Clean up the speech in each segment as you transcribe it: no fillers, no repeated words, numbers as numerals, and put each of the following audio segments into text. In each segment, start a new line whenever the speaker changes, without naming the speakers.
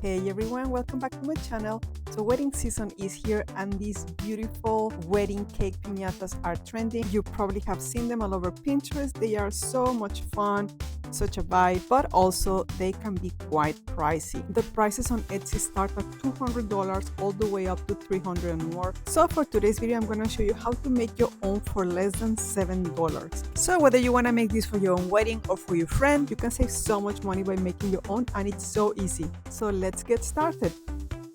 Hey everyone, welcome back to my channel. So wedding season is here and these beautiful wedding cake piñatas are trending. You probably have seen them all over Pinterest. They are so much fun, such a vibe, but also they can be quite pricey. The prices on Etsy start at $200 all the way up to $300 and more. So for today's video, I'm gonna show you how to make your own for less than $7. So whether you wanna make this for your own wedding or for your friend, you can save so much money by making your own and it's so easy. So let's get started.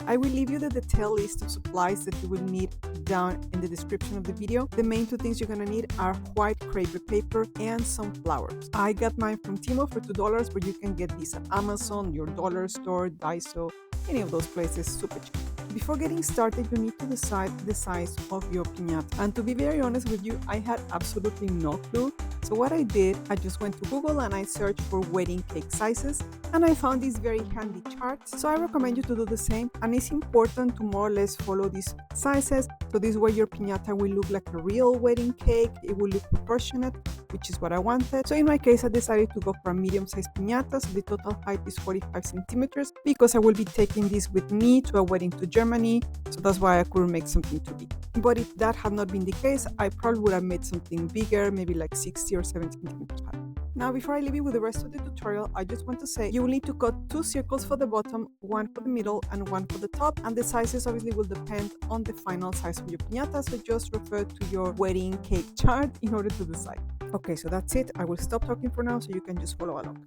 I will leave you the detailed list of supplies that you will need down in the description of the video. The main two things you're gonna need are white crepe paper and some flowers. I got mine from TEMU for $2, but you can get these at Amazon, your dollar store, Daiso, any of those places, super cheap. Before getting started, you need to decide the size of your piñata. And to be very honest with you, I had absolutely no clue. So what I did, I just went to Google and I searched for wedding cake sizes and I found these very handy charts. So I recommend you to do the same, and it's important to more or less follow these sizes. So this way your piñata will look like a real wedding cake. It will look proportionate, which is what I wanted. So in my case, I decided to go for a medium-sized piñata. So the total height is 45 centimeters because I will be taking this with me to a wedding to Germany. So that's why I couldn't make something too big. But if that had not been the case, I probably would have made something bigger, maybe like 60 or 70 centimeters high. Now, before I leave you with the rest of the tutorial, I just want to say you will need to cut 2 circles for the bottom, 1 for the middle, and 1 for the top. And the sizes obviously will depend on the final size of your piñata, so just refer to your wedding cake chart in order to decide. Okay, so that's it. I will stop talking for now so you can just follow along.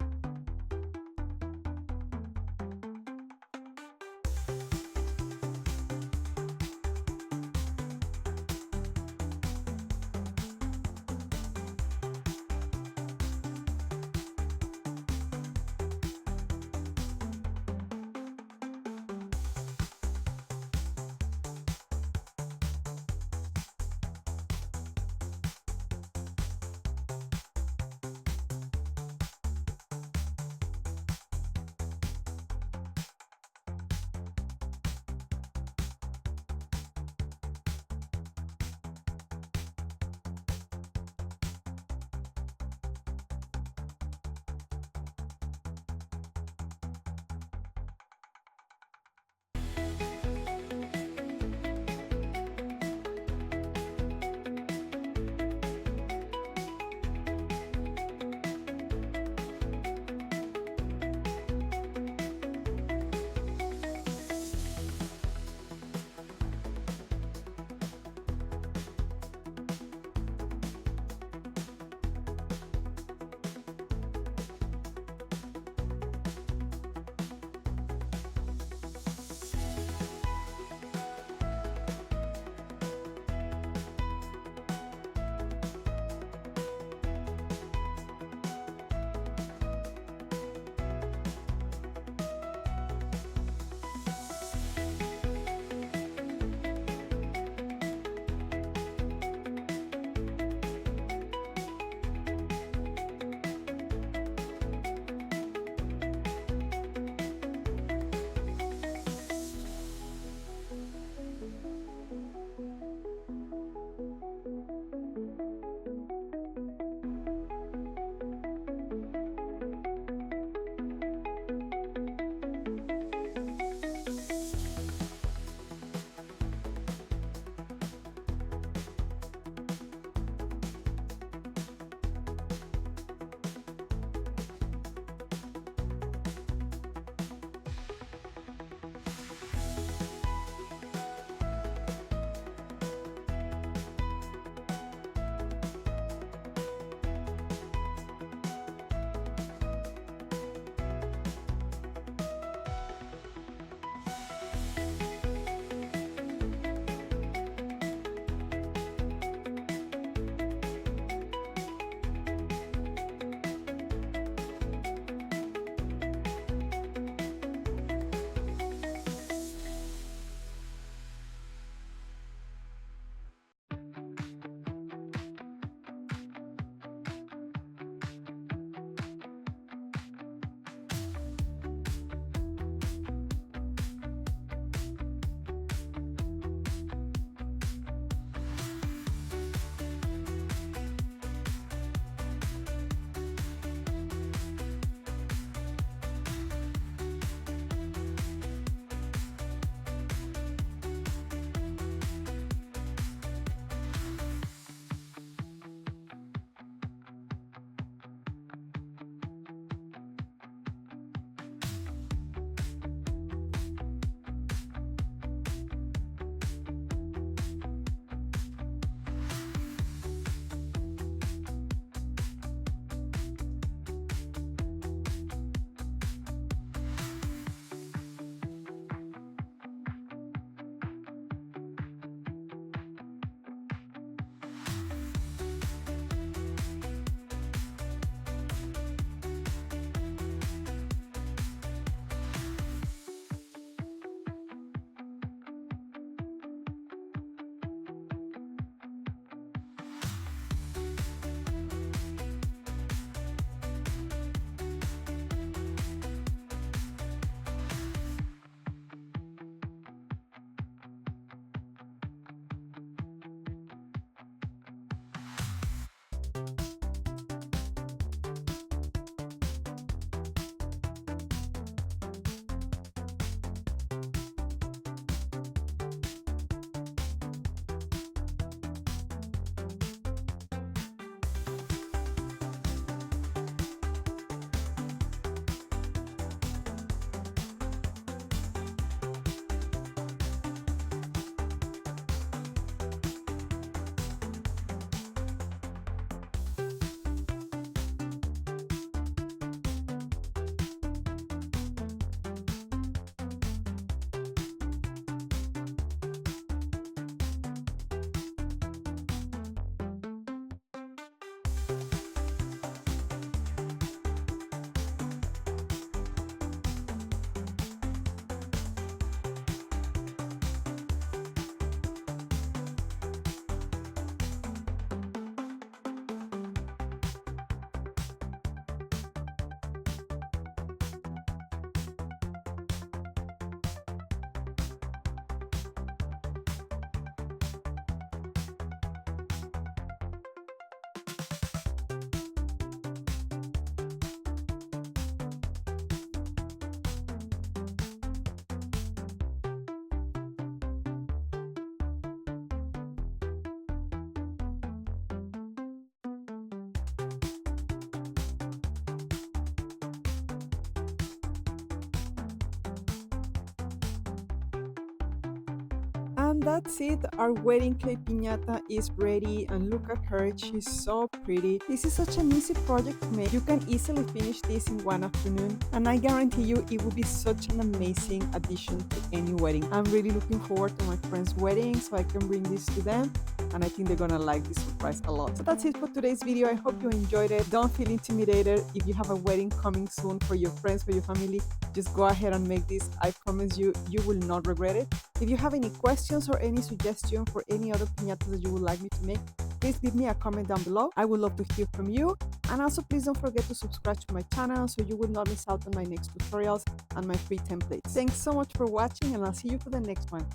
And that's it, our wedding cake piñata is ready, and look at her, she's so pretty. This is such an easy project to make. You can easily finish this in one afternoon, and I guarantee you it will be such an amazing addition to any wedding. I'm really looking forward to my friend's wedding so I can bring this to them, and I think they're gonna like this surprise a lot. So that's it for today's video. I hope you enjoyed it. Don't feel intimidated. If you have a wedding coming soon for your friends, for your family, just go ahead and make this. I promise you, you will not regret it. If you have any questions or any suggestion for any other piñatas that you would like me to make, please leave me a comment down below. I would love to hear from you. And also please don't forget to subscribe to my channel so you will not miss out on my next tutorials and my free templates. Thanks so much for watching, and I'll see you for the next one.